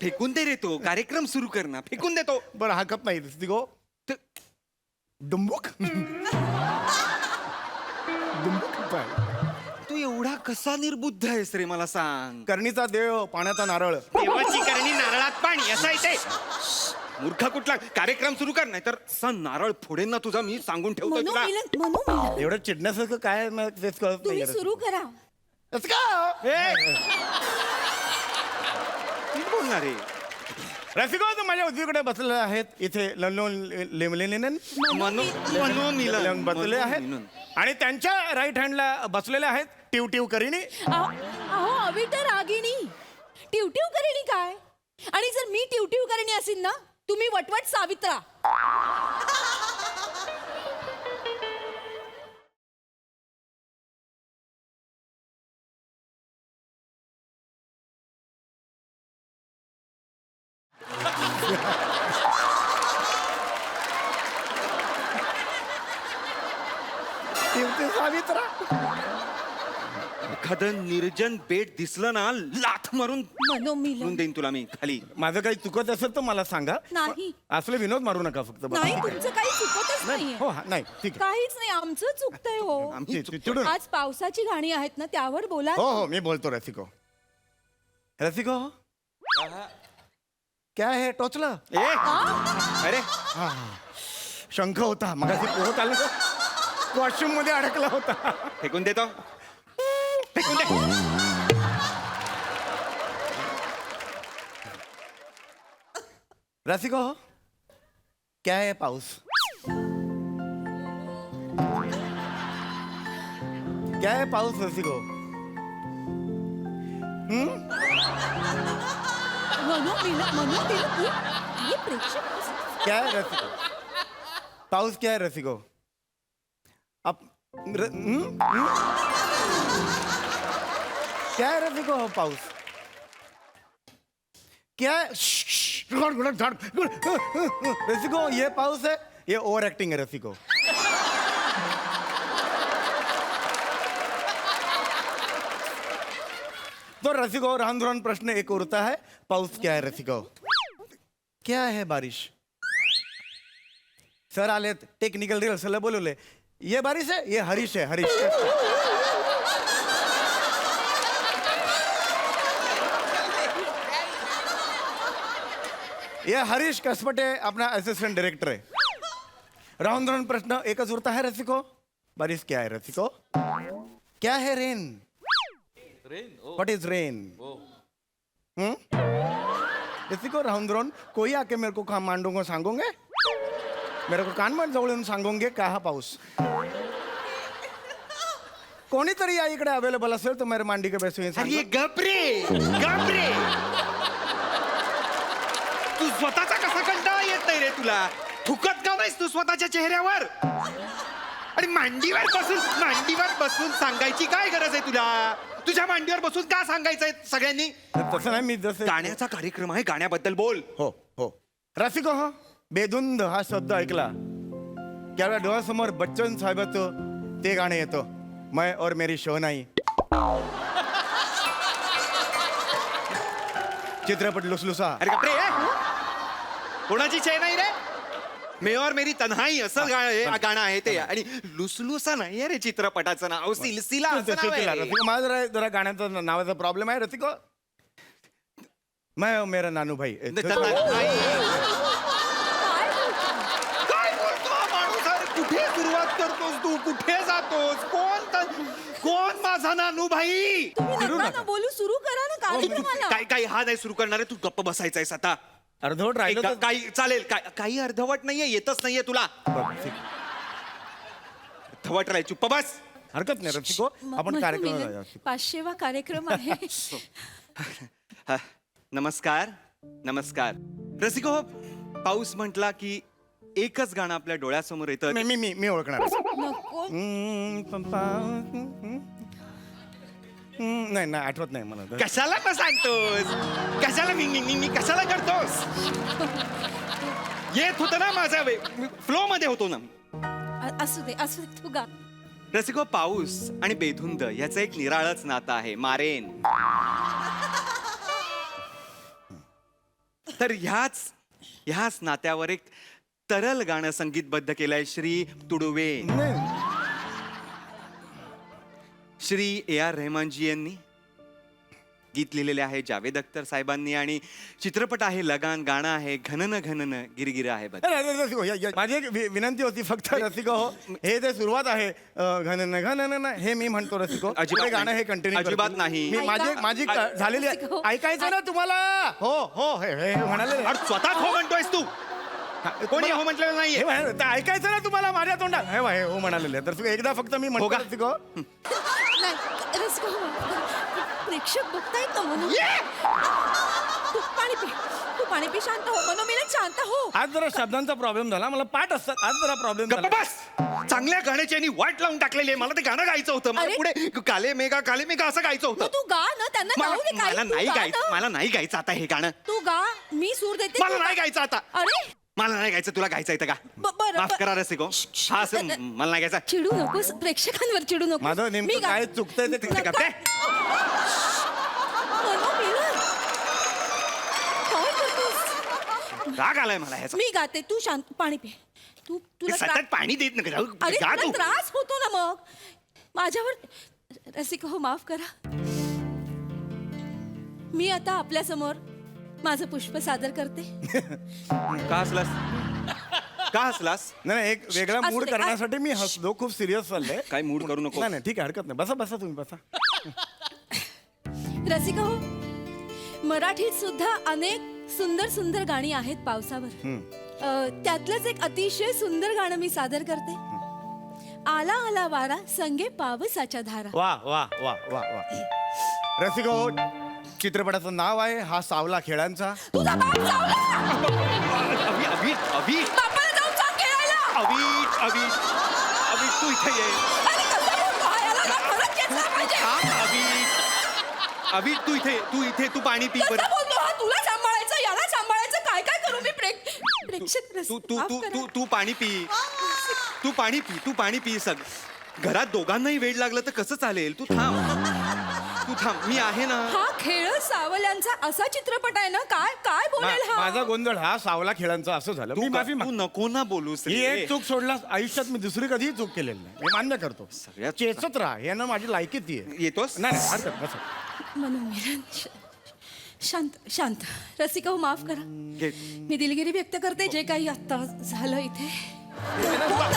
फेकून दे रे तो, कार्यक्रम सुरू कर ना, फेकून देतो. बरं, हकत नाही रसिको. डुंबुक काय? तू एवढा कसा निर्बुद्ध आहेस रे, मला सांग. करणीचा देव, पाण्याचा नारळ. देवाची करणी नारळात पाणी, असं आहे ते. मूर्ख कुठला, कार्यक्रम सुरू कर, नाही तर नारळ फोडेन ना तुझा, मी सांगून ठेवतो तुला. मनोमिलन एवढं चिडण्यासारखं काय मला तेच कळत तुम्ही नाही. सुरू करा. नीट बोलणार रे. रसिको तर माझ्या उजवीकडे बसलेले आहेत. इथे मनोमिलन बसलेले आहेत आणि त्यांच्या राईट हँडला बसलेले आहेत टिव करीनी. अहो, अविटर रागिणी. टिवटिव करेनी काय? आणि जर मी टिवटिव करेनी असेल ना, तुम्ही वटवट सावित्रा. टिव सावित्रा. एखादं निर्जन बेट दिसलं ना, लाथ मारून मनोमिलन देईन तुला मी खाली. माझं काही चुकत असेल तर मला सांगा. नाही. असले विनोद मारू नका फक्त. बस. नाही, तुमचं काही चुकतच नाहीये. हो, नाही, ठीक आहे. काहीच नाही, आमचं चुकतंय हो. आमची चिडून. आज पावसाची गाणी आहेत ना, त्यावर बोला. हो, मी बोलतो. रसिको क्या है टोचलं? अरे शंख होता मगाशी पोहत आलो, वॉशरूम मध्ये अडकला होता. फेकून देतो, फेकून दे. रसिको क्या है पाऊस? क्या है पाऊस रसिको? हे प्रेक्षक क्या है रसिको? पाऊस क्या है रसिको? क्या है रसिको पाऊस? क्या है? रसिको ये पाऊस है, ये ओवर एक्टिंग है रसिको. तो रसिको रान प्रश्न एक उरता है, पाऊस क्या है रसिको? क्या है बारिश? सर आले, टेक्निकल रिहर्सल बोलवले. ये बारिश है, ये हरीश है, हरीश. ये हरीश कसपटे अपना असिस्टेंट डायरेक्टर है। राउंड राउंड प्रश्न एकच उरता है रसिको। बारिश क्या है रसिको? क्या है रेन? What is rain? रसिको राउंड राउंड कोई आके मेरे को काम मांडूंगा सांगोगे? मेरे को कान मान जवळून सांगोगे का हा पाऊस? कोणीतरी या इकडे अवेलेबल असेल तर मेरे मांडी के बेसुई अरे गपरे गपरे तू स्वतःचा कसा कंटाळा येत नाही रे तुला? थुकत का नाहीस तू स्वतःच्या चेहऱ्यावर? आणि मांडीवर बसून सांगायची काय गरज आहे तुला? तुझ्या मांडीवर बसून का सांगायचंय सगळ्यांनी? तसं नाही, मी जसं गाण्याचा कार्यक्रम आहे, गाण्याबद्दल बोल. हो हो रसिको हो बेधुंद हा शब्द ऐकला त्यावेळेला डोळ्यासमोर बच्चन साहेबाचं ते गाणं येतं, मैं और मेरी शहनाई. चित्रपट लुसलुसा. अरे गपरे कोणाची चेन नाही रे? मे और मेरी तन्हाई असं गाणं आहे ते. आणि लुसलुसा नाही रे चित्रपटाचं नाव, सिलसिला असं नाव आहे. रसिको माझं जरा गाण्याचा नावाचा प्रॉब्लेम आहे रसिको. मैं और मेरा नानू भाई. काय बोलतो हा माणूस? अरे कुठे सुरुवात करतोस तू? कुठे जातोस? कोण माझा नानू भाई? तुम्ही नका ना बोलू, सुरू करा ना कार्यक्रमाला. काही हा नाही सुरू करणार आहे. तू गप्प बसायचायस आता. अर्धवट राहिलं तर काही चालेल. काही अर्धवट नाहीये, येतच नाहीये तुला. बरं, ठीक. अर्धवट राहील, चुप्प बस. हरकत नाही रसिको, आपण कार्यक्रम 500वा कार्यक्रम आहे. नमस्कार नमस्कार. रसिको, पाऊस म्हटला की एकच गाणं आपल्या डोळ्यासमोर येतं. मी ओळखणार. नको. नाही नाही आठवत नाही मला. कशाला का सांगतोस? कशाला मी कशाला करतोस? येत होतं ना माझा फ्लो मध्ये होतो ना. असू दे तू गा. रसिको, पाऊस आणि बेधुंद याचं एक निराळच नातं आहे, मारेन. तर ह्याच नात्यावर एक तरल गाणं संगीतबद्ध केलंय श्री तुडुवे, श्री A.R. रहमानजी यांनी. गीत लिहिलेले आहे जावेद अख्तर साहेबांनी आणि चित्रपट आहे लगान. गाणं आहे घनन घनन गिरगिर आहे बघ. माझी एक विनंती होती फक्त रसिको हो, हे जे सुरुवात आहे घनन घनन हे मी म्हणतो रसिको. अजिबात गाणं हे कंटिन्यू अजिबात नाही. माझी झालेली ऐकायचं ना तुम्हाला? हो हो हे म्हणाले. स्वतः हो म्हणतोयस तू? कोणी हो म्हटलेलं नाहीये. ऐकायचं ना तुम्हाला माझ्या तोंडात? हे हो म्हणाले. तर एकदा फक्त मी म्हणतो रसिको. नाही रसिको, प्रेक्षक बघतायत ना म्हणून. तू पाणी पी शांत हो. मनोमिलन शांत हो. आज जरा शब्दांचा प्रॉब्लेम झाला, मला पाठ असतात. आज जरा प्रॉब्लेम झाला. बस. चांगल्या गाण्याची आणि वाट लावून टाकलेली आहे. मला ते गाणं गायचं होतं. मला पुढे काले मेघा असं गायचं होतं. तू गा ना, त्यांना गाऊ दे. मला नाही गायचं आता हे गाणं. तू गा, मी सूर देते. मला नाही गायचं आता. अरे मला नाही गायचं. तुला गायचं येतं का? बरं. माफ करा रसिको. हा असं मला नाही गायचं. चिडू नकोस, प्रेक्षकांवर चिडू नको. माझं नेमकं काय चुकतंय ते ते करते. काय करतोस? राग आलाय मला ह्याचा. मी गाते, तू शांत पाणी पी. तुला सतत पाणी देत नका जाऊ. अरे गा तुला तू. त्रास होतो ना मग माझ्यावर. रसिको हो, माफ करा. मी आता आपल्या समोर माझं पुष्प सादर करते. का हसलास? नाही एक वेगळा असू मूड दे, करण्यासाठी मी हसलो. खूप सिरियस चाललंय. काय मूड करू नको. नाही ठीक आहे, हरकत नाही. बसा तुम्ही बसा. रसिका हो, मराठीत सुद्धा अनेक सुंदर गाणी आहेत पावसावर. त्यातलंच एक अतिशय सुंदर गाणं मी सादर करते. आला आला वारा संगे पावसाच्या धारा. वा वा वा वा वा. रसिको, चित्रपटाचं नाव आहे हा सावला खेळांचा. तुझा बाप चावला! अभि बापाला जाऊन सांग खेळायला! अभि तू इथे ये. अरे कसं बोलतो हा? याला ना खरंच खेचला पाहिजे. अभि तू इथे तू पाणी पी. कसं बोलतो हा? तुला सांभाळायचं, याला सांभाळायचं. काय करू मी? प्रेक्षक माफ करा. तू पाणी पी. तू पाणी पी. घरात दोघांनाही वेळ लागलं तर कसं चालेल? तू थांब. मी आहे ना. हा खेळ सावल्यांचा असा चित्रपट आहे ना. काय बोलेल हा? माझा गोंधळ हा सावला खेळांचा असं झालं. मी माफी तू नको ना बोलूस. ही एक चूक सोडलास आयुष्यात मी दुसरी कधीही चूक केलेली नाही. मी मान्य करतो. सगळ्यात चेचत राहा यानं माझी लायकी ती आहे. येतोस? नाही हरकत बस. मनोमिलन शांत शांत रसिका हो, माफ करा. मी दिलगिरी व्यक्त करते जे काही आता झालं इथे. नका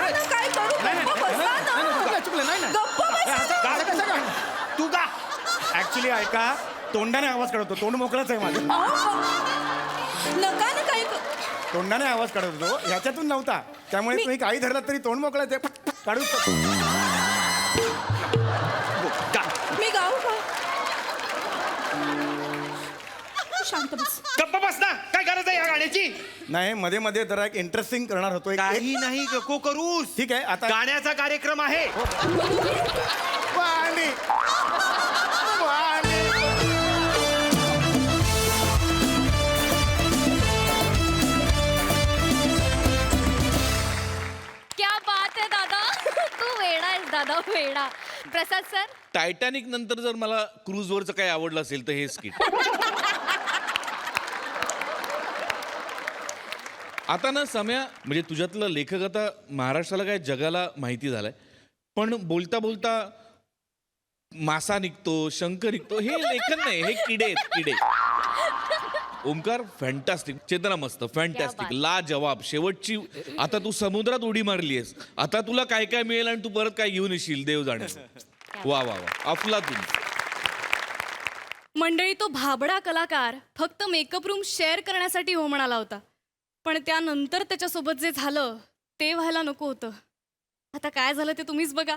ना, काय करू? गप्प बसा ना. चुकलं नाही ना. गप्प बसा. तू का ऍक्च्युली ऐका, तोंडाने आवाज काढतो. तोंड मोकळाच आहे माझं. नका ना काय तोंडाने आवाज काढत होतो, ह्याच्यातून नव्हता. त्यामुळे तुम्ही काही धरलात तरी तोंड मोकळाच आहे. काढू शकतो. मी गाऊ का? शांत बस. गप्प बस ना. काय गरज आहे या गाण्याची? नाही, मध्ये मध्ये जरा एक इंटरेस्टिंग करणार होतो. काही नाही नको करूस. ठीक आहे, आता गाण्याचा कार्यक्रम आहे. वाणी. वाणी. क्या बात आहे दादा. तू वेडा आहेस दादा, वेडा. प्रसाद सर, टायटॅनिक नंतर जर मला क्रूजवरचं काही आवडलं असेल तर हे स्किट. आता ना सम्या, म्हणजे तुझ्यातलं लेखक आता महाराष्ट्राला काय जगाला माहिती झालंय, पण बोलता बोलता मासा निघतो, शंख निघतो, हे लेखन नाही, हे किडे आहेत, किडे. ओमकार फॅन्टॅस्टिक, चेतना मस्त, फॅन्टॅस्टिक, ला जवाब. शेवटची आता तू समुद्रात उडी मारली आहेस, आता तुला काय काय मिळेल आणि तू परत काय घेऊन येशील देव जाणे. वा वा वा, अफलातून. मंडळी, तो भाबडा कलाकार फक्त मेकअप रूम शेअर करण्यासाठी हो म्हणाला होता, पण त्यानंतर त्याच्यासोबत जे झालं ते व्हायला नको होतं. आता काय झालं ते तुम्हीच बघा.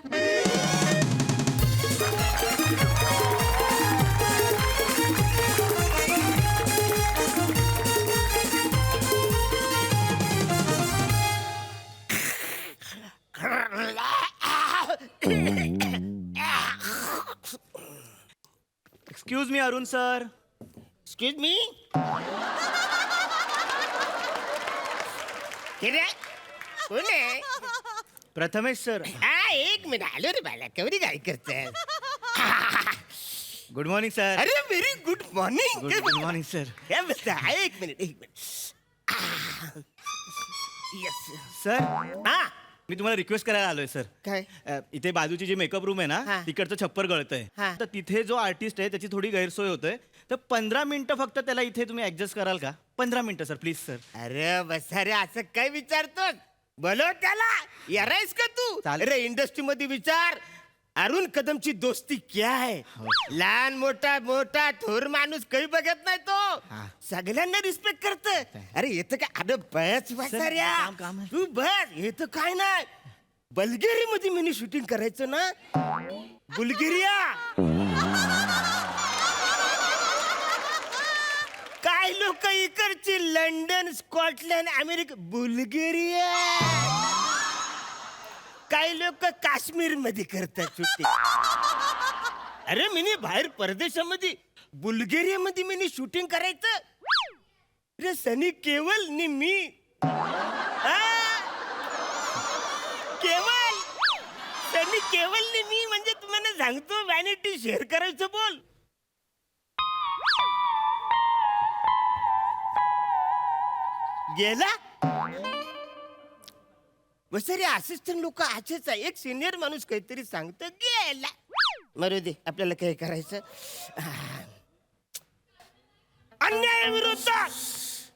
Excuse me Arun sir. Excuse me. कोण आहे? प्रथमेश सर. हा, एक मिनिट आलो रे बाला. केवढी काय करते? Good morning sir. अरे very good morning. Good morning sir. काय बसता? एक मिनिट, एक मिनिट. येस. सर, हा, मी तुम्हाला रिक्वेस्ट करायला आलोय सर. काय? इथे बाजूची जी मेकअप रूम आहे हा. ना, तिकडचं छप्पर गळतंय. हा. तर तिथे जो आर्टिस्ट आहे त्याची थोडी गैरसोय होतोय. तर 15 मिनिटं फक्त त्याला इथे तुम्ही ऍडजस्ट कराल का? 15 मिनिटं सर, प्लीज सर. अरे बस रे, असं काय विचारतोस? बोलो त्याला. यारायस का तू? चालेल. अरे इंडस्ट्री मध्ये विचार, अरुण कदमची दोस्ती क्या है? लहान मोठा मोठा थोर माणूस काही बघत नाही तो. सगळ्यांना रिस्पेक्ट करत. अरे येतं काय? अरे बस बसाऱ्या, काम आहे. तू बस. येतं काय नाही. बल्गेरी मध्ये मिनी शूटिंग करायचं ना. बुल्गेरिया. काय लोक इकडची लंडन, स्कॉटलंड, अमेरिका, बुल्गेरिया. काही लोक काश्मीर मध्ये करतात शूटिंग. अरे मिनी बाहेर परदेशामध्ये, बुल्गेरिया मध्ये मिनी शूटिंग करायचं. अरे सनी केवल नि मी. हा? केवल, सनी केवल नि मी म्हणजे तुम्हाला सांगतो, व्हॅनिटी शेअर करायचं बोल. गेला. बसरे असिस्टंट लोक असेच आहे. एक सिनियर माणूस काहीतरी सांगतो, गेला. मरू दे, आपल्याला काय करायचं. अन्यायाविरुद्ध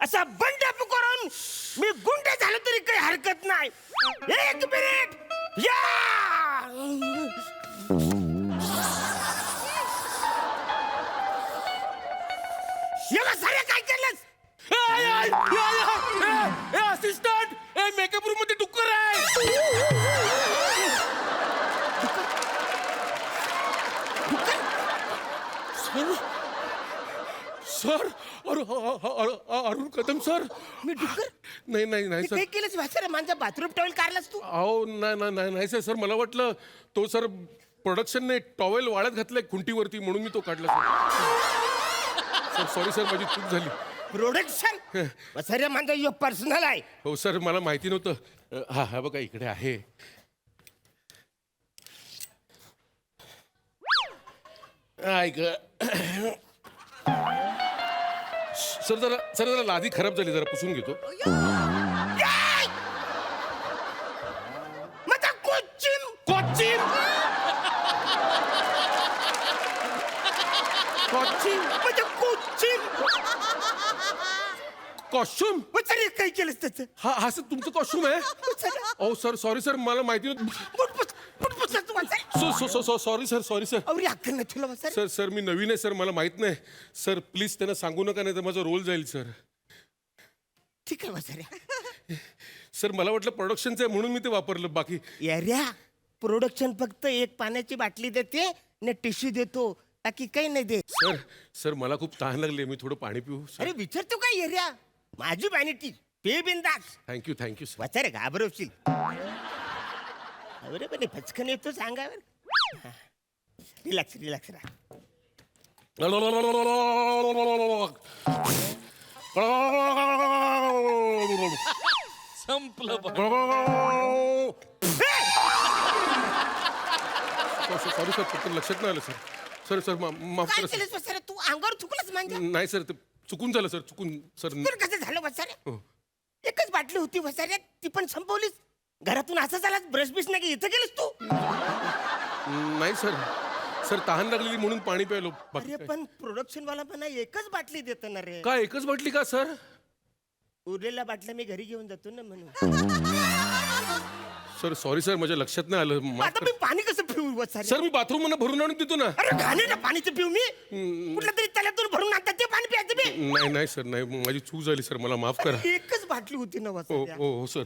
असा बंड पुकारून मी गुंड झालो तरी काही हरकत नाही. एक मिनिट या. सारे काय केलंस? असिस्टंट, मेकअप रूम मध्ये डुक्कर आहे. Sir, Arun Kadam sir. मी डुक्कर नाही नाही नाही सर. काय केलंस? वासरे माझा बाथरूम टॉवेल काढलास तू? अहो नाही सर. मला वाटलं तो सर प्रोडक्शनने टॉवेल वाळत घातलाय खुंटीवरती म्हणून मी तो काढला सर. सॉरी सर, माझी चूक झाली. प्रोडक्शन वासरे माझा यो पर्सनल आहे. हो सर, मला माहिती नव्हतं. हा बघा इकडे आहे. ऐक सर, जरा लादी खराब झाली, जरा पुसून घेतो. माझा कोचिन कोचिन कोचिन म्हणजे कॉस्ट्युम वत्सरे काय केलंस त्याचं हा हा सर तुमचं कॉस्ट्युम आहे ओ सर सॉरी सर मला माहिती सॉरी सर अवरी अक्कल नाही तुला वत्सरे सर सर मी नवीन आहे सर मला माहित नाही सर प्लीज त्यांना सांगू नका नाही तर माझा रोल जाईल सर ठीक आहे वत्सरे सर मला वाटलं प्रोडक्शनचं आहे म्हणून मी ते वापरलं बाकी यार्या प्रोडक्शन फक्त एक पाण्याची बाटली देते ने टिश्यू देतो बाकी काही नाही दे सर सर मला खूप तहान लागली मी थोडं पाणी पिऊ सर अरे विचारतो काय येर्या माझी वॅनिटी पे बिंदास थँक्यू सर वाचारे घाबरवशील अरे पण फचकन येतो सांगावर रिलॅक्स राहा संपलं सॉरी सर फक्त लक्षात नाही आलं सर सर सर माफ काय करा सर केलंस वत्सरे तू अंगावर चुकलंस म्हणजे नाही सर ते चुकून झालं सर चुकून सर तुला कसं झालं वत्सरे हो. एकच बाटली होती वत्सरे ती पण संपवलीस घरातून असं झाला ब्रश बिश नाही इथं गेलीस तू नाही सर सर तहान लागलेली म्हणून पाणी प्यायलो बाकी अरे काय. पण प्रोडक्शन वाला पण एकच बाटली देत ना रे काय एकच बाटली का सर उरलेल्या बाटल्या मी घरी घेऊन जातो ना म्हणून सर सॉरी सर माझ्या लक्षात नाही आलं मग माफ आता करा. मी पाणी कसं पिऊ वत्सरे सर मी बाथरूम मध्ये भरून आणून देतो ना अरे घाणेरडं पाणीचं पिऊ मी कुठल्या तरी तल्यातून भरून आणतात ते पाणी प्यायचं मी नाही सर नाही माझी चूक झाली सर मला माफ करा एकच बाटली होती ना हो वत्सरे हो सर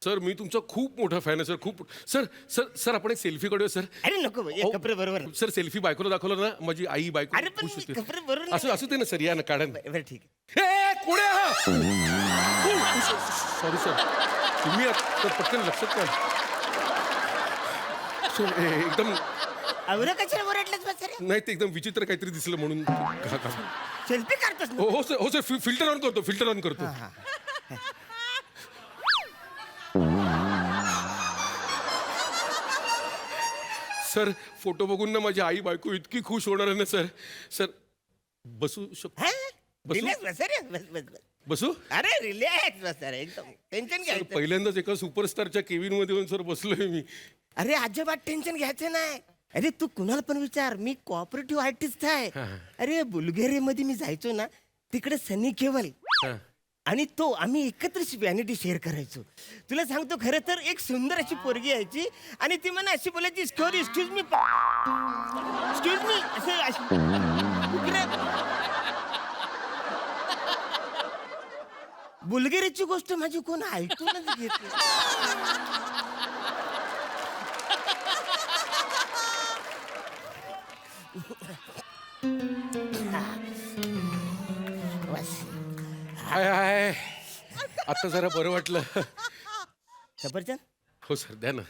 सर मी तुमचा खूप मोठा फॅन आहे सर खूप सर सर सर आपण एक सेल्फी काढूया सर अरे नको बाई, हे कपडे बरोबर सर सेल्फी बायकोला दाखवलं ना माझी आई बायको अरे पण खुश मी होते कपडे बरोबर असं असं ते ना सर या ना काढा ना. बरं ठीक ए, कोण आहे हा सॉरी सर तुम्ही आता पटकन लक्षात नाही सर एकदम आवरा कशाला ओरडलंच वत्सरे नाही ते एकदम विचित्र काहीतरी दिसलं म्हणून सेल्फी काढतोस ना हो सर फिल्टर ऑन करतो सर फोटो बघून ना माझी आई बायको इतकी खुश होणार आहे ना सर सर बसू शकतो हा? बसू? रिलॅक्स वत्सरे बस बसू अरे रिलॅक्स वत्सरे एकदम टेन्शन सर घ्यायचं पहिल्यांदाच एका सुपरस्टारच्या केबिन मध्ये येऊन सर बसलोय मी अरे अजिबात टेन्शन घ्यायचं नाही अरे तू कुणाला पण विचार मी कोऑपरेटिव्ह आर्टिस्ट आहे अरे बुलगेरियामध्ये मी जायचो ना तिकडे सनी केवल हा. आणि तो आम्ही एकत्र व्हॅनिटी शेअर करायचो तुला सांगतो खरं तर एक सुंदर अशी पोरगी यायची आणि ती मला अशी बोलायची एक्सक्यूज मी बुलगेरियाची गोष्ट माझी कोण ऐकूनच घेत नाही. हाय आता जरा बरं वाटलं सफरचंद हो सर द्या ना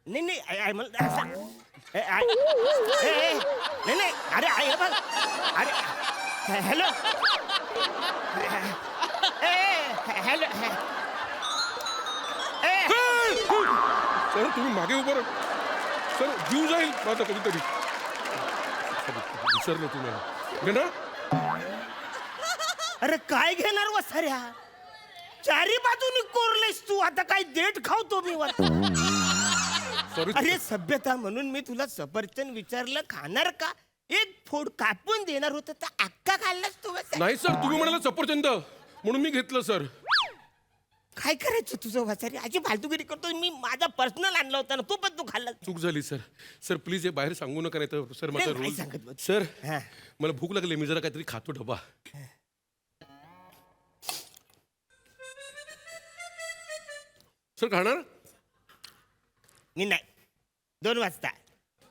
नाही नाही मला असं- नाही नाही अरे हे बघ अरे हॅलो हॅलो सर तुम्ही मागे उभं राहा. सर जीव जाईल माझा कधीतरी विसरलो तुम्हाला घे ना अरे काय घेणार वसाऱ्या चारी बाजूनी कोरलेस तू आता काय देठ खावतो मी सॉरी अरे सभ्यता म्हणून मी तुला सफरचंद विचारलं खाणार का एक फोड कापून देणार होतं तर अक्का खाल्लास तू वसाऱ्या. नाही सर तुम्ही म्हणाला सफरचंद म्हणून मी घेतलं सर काय करायचं तुझं वसारी अशी फालतूगिरी करतो मी माझा पर्सनल आणला होता ना तो पण तू खाल्ला चूक झाली सर सर प्लीज हे बाहेर सांगू नका नाही तर सर माझा नाही, नाही रोल सांगत बघ. सर हा. मला भूक लागली मी जरा काहीतरी खातो डबा सर खाणार मी नाही 2 वाजता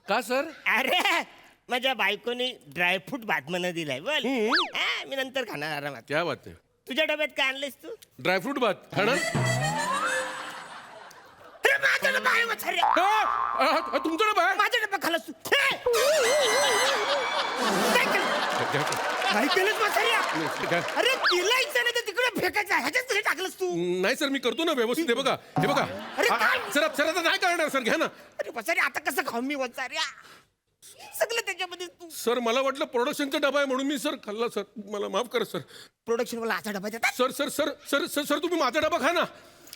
का सर अरे माझ्या बायकोनी ड्रायफ्रूट भात दिलाय बोल हा, मी नंतर खाणार आरामात क्या बात आहे तुझ्या डब्यात काय आणलंस तू ड्रायफ्रूट भात खाणार अरे माझा डबा आहे वसाऱ्या. तुमचा डबा आहे माझा डबा खालास तू हे! काय केलं? घ्या. काय केलंस वसाऱ्या? घ्या. अरे तिला इच्छा नाही तर तिकडे फेकायचं ह्याच्यात हे टाकलंस तू नाही सर मी करतो ना व्यवस्थित हे बघा अरे काय? सर सर आता नाही करणार सर घ्या ना अरे वसाऱ्या आता कसं खाऊ मी वसाऱ्या सगळं त्याच्यामध्ये तू सर मला वाटलं प्रोडक्शनचा डबा आहे म्हणून मी सर खाल्ला सर मला माफ करा सर प्रोडक्शन वाला असा डबा देतात sir sir sir sir sir sir तुम्ही माझा डबा खा ना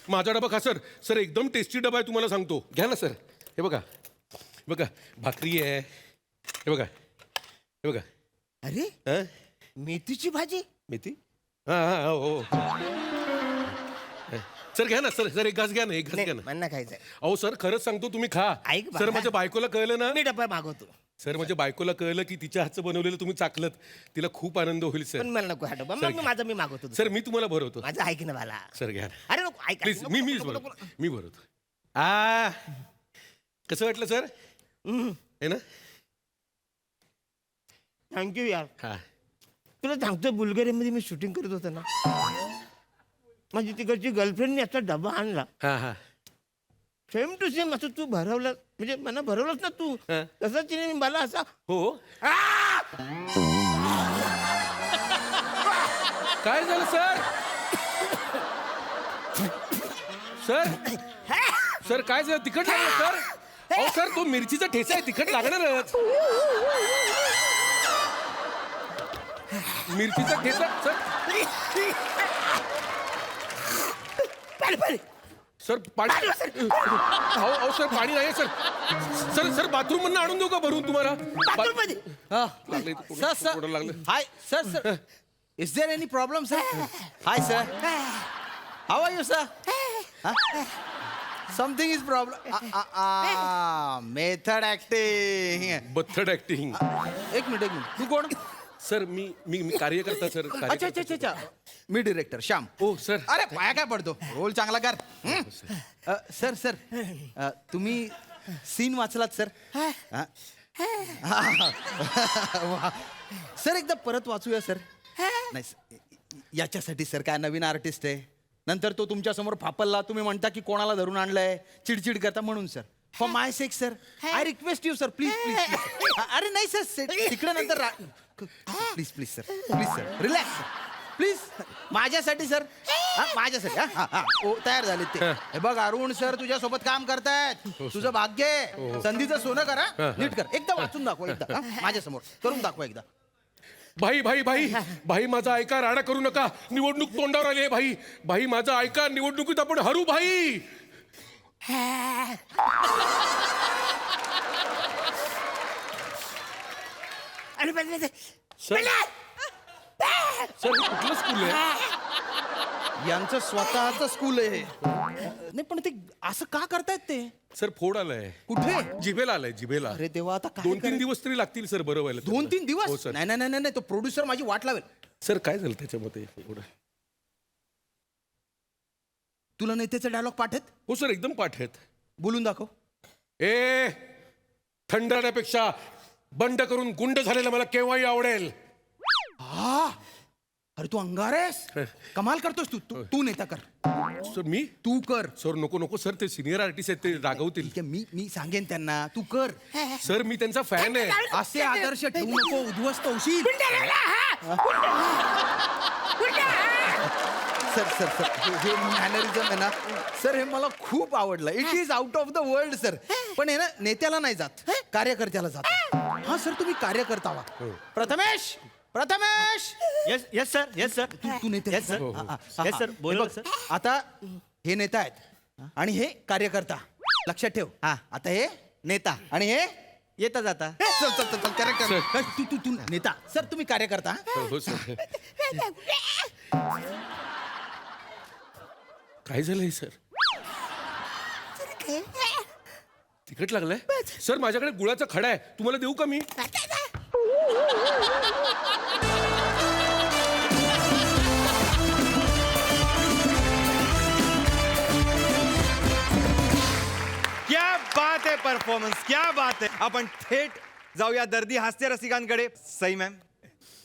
माझा डबा खा सर सर एकदम टेस्टी डबा आहे तुम्हाला सांगतो घ्या ना सर हे बघा भाकरी आहे हे बघा अरे हं? मेथीची भाजी मेथी हा हो सर घ्या ना सर एक घास घ्या ना एक घास घ्या ना मला खायचंय अहो सर खरंच सांगतो तुम्ही खा ऐक बाबा. सर माझ्या बायकोला कळलं ना मी डब्बा मागवतो सर माझ्या बायकोला कळलं की तिच्या हातचं बनवलेलं तुम्ही चाकलत तिला खूप आनंद होईल पण सर मला नको हा डब्बा सर, मग माझं मी मागवतो सर मी तुम्हाला भरवतो माझं ऐक ना मला सर घ्या अरे नको ऐक प्लीज नको, मीच नको, नको, भरवतो मी भरवतो आ कसं वाटलं सर आहे ना थँक्यू यार हा तुला सांगतो बुल्गेरियामध्ये मी शूटिंग करत होतो ना माझी तिकडची गर्लफ्रेंडने आता डबा आणला हा हा सेम टू सेम असं तू भरवलं म्हणजे मला भरवलंच ना तू हा. तसं तिने मला असा हो काय झालं सर सर सर काय झालं तिखट लागलं सर अहो सर तो मिरचीचा ठेचा आहे तिखट लागणारच मिरचीचा ठेचा सर सर पाणी अहो सर पाणी नाही सर सर सर बाथरूम मधनं आणून देऊ का भरून तुम्हाला लागलंय इथं कोणाला- कोणाला लागलं hi sir is there any problem sir hi sir how are you sir something is problem method acting बथड ऍक्टिंग एक मिनिट तू कोण सर मी मी मी कार्यकर्ता सर अच्छा अच्छा अच्छा अच्छा मी डिरेक्टर श्याम ओ सर अरे पाया काय पडतो रोल चांगला कर सर सर तुम्ही सीन वाचलात सर सर एकदा परत वाचूया सर नाही sir, याच्यासाठी सर काय नवीन आर्टिस्ट आहे नंतर तो तुमच्या समोर फापलला तुम्ही म्हणता की कोणाला धरून आणलंय चिडचिड करता म्हणून sir for my sec sir I request you sir please please अरे नाही सर तिकडे नंतर please please sir please sir relax please माझ्यासाठी सर माझ्यासाठी हा ओ तयार झाले ते हे बघ अरुण सर तुझ्यासोबत काम करतायत तुझं भाग्य आहे. संधीचं सोनं करा नीट कर एकदा वाचून दाखव एकदा माझ्यासमोर करून दाखवा एकदा भाई भाई भाई भाई माझा ऐका राडा करू नका निवडणूक तोंडावर आली आहे भाई भाई माझा ऐका निवडणुकीत आपण हरू भाई अरे सर सर हे कुठलं स्कूल आहे यांचं स्वतःच स्कूल आहे नाही पण ते असं का करतायत ते सर फोड आलाय कुठे जिभेला आलाय जिभेला अरे देवा आता काय 2-3 करायचं? दिवस तरी लागतील सर बरं व्हायला 2-3 हो दिवस सर नाही नाही नाही नाही तो प्रोड्युसर माझी वाट लावेल सर काय झालं त्याच्यामध्ये एवढं तुला नेत्याचा डायलॉग पाठत हो सर एकदम पाठ आहेत बोलून दाखव ए थंड राहण्यापेक्षा बंड करून गुंड झालेला मला केव्हाही आवडेल हा अरे तू अंगार आहेस कमाल करतोस तू नेता कर सर मी तू कर सर नको नको सर ते सिनियर आर्टिस्ट आहेत ते रागवतील ठीक आहे मी सांगेन त्यांना तू कर सर मी त्यांचा फॅन आहे असे आदर्श ठेवू नको उद्ध्वस्त होशील सर सर सर हे मॅनरिझम आहे ना सर हे मला खूप आवडलं it is out of the world sir पण हे ना नेत्याला नाही जात कार्यकर्त्याला जात हा सर तुम्ही कार्यकर्ता व्हा Prathamesh Prathamesh yes yes sir yes sir तू नेते Yes, sir. Yes, sir. बोला, हे बघ, sir. आता हे नेता आहेत आणि हे कार्यकर्ता लक्षात ठेव हा. आता हे नेता आणि हे येता जाता चल चल चल चल करेक्ट तू तू तू नेता सर तुम्ही कार्यकर्ता हा? हो सर काय झालंय सर तिखट लागलंय सर माझ्याकडे गुळाचा खडा आहे तुम्हाला देऊ का मी क्या बात आहे परफॉर्मन्स क्या बात आहे आपण थेट जाऊया दर्दी हास्य रसिकांकडे सई मॅम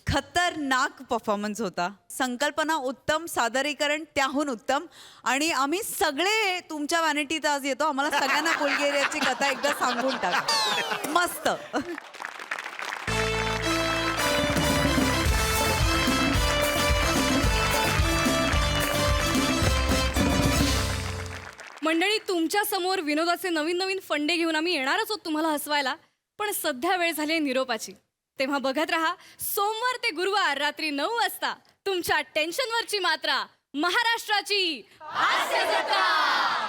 खतरनाक परफॉर्मन्स होता संकल्पना उत्तम सादरीकरण त्याहून उत्तम आणि आम्ही सगळे तुमच्या व्हॅनिटीत आज येतो आम्हाला सगळ्यांना बुल्गेरियाची कथा एकदा सांगून टाक मस्त मंडळी तुमच्या समोर विनोदाचे नवीन नवीन फंडे घेऊन आम्ही येणारच आहोत तुम्हाला हसवायला पण सध्या वेळ झाली आहे निरोपाची तेव्हा बघत रहा सोमवार ते गुरुवार रात्री 9 वाजता तुमच्या टेन्शनवरची मात्रा महाराष्ट्राची हास्य जत्रा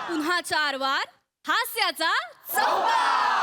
पुन्हा 4 वार हास्याचा चौकार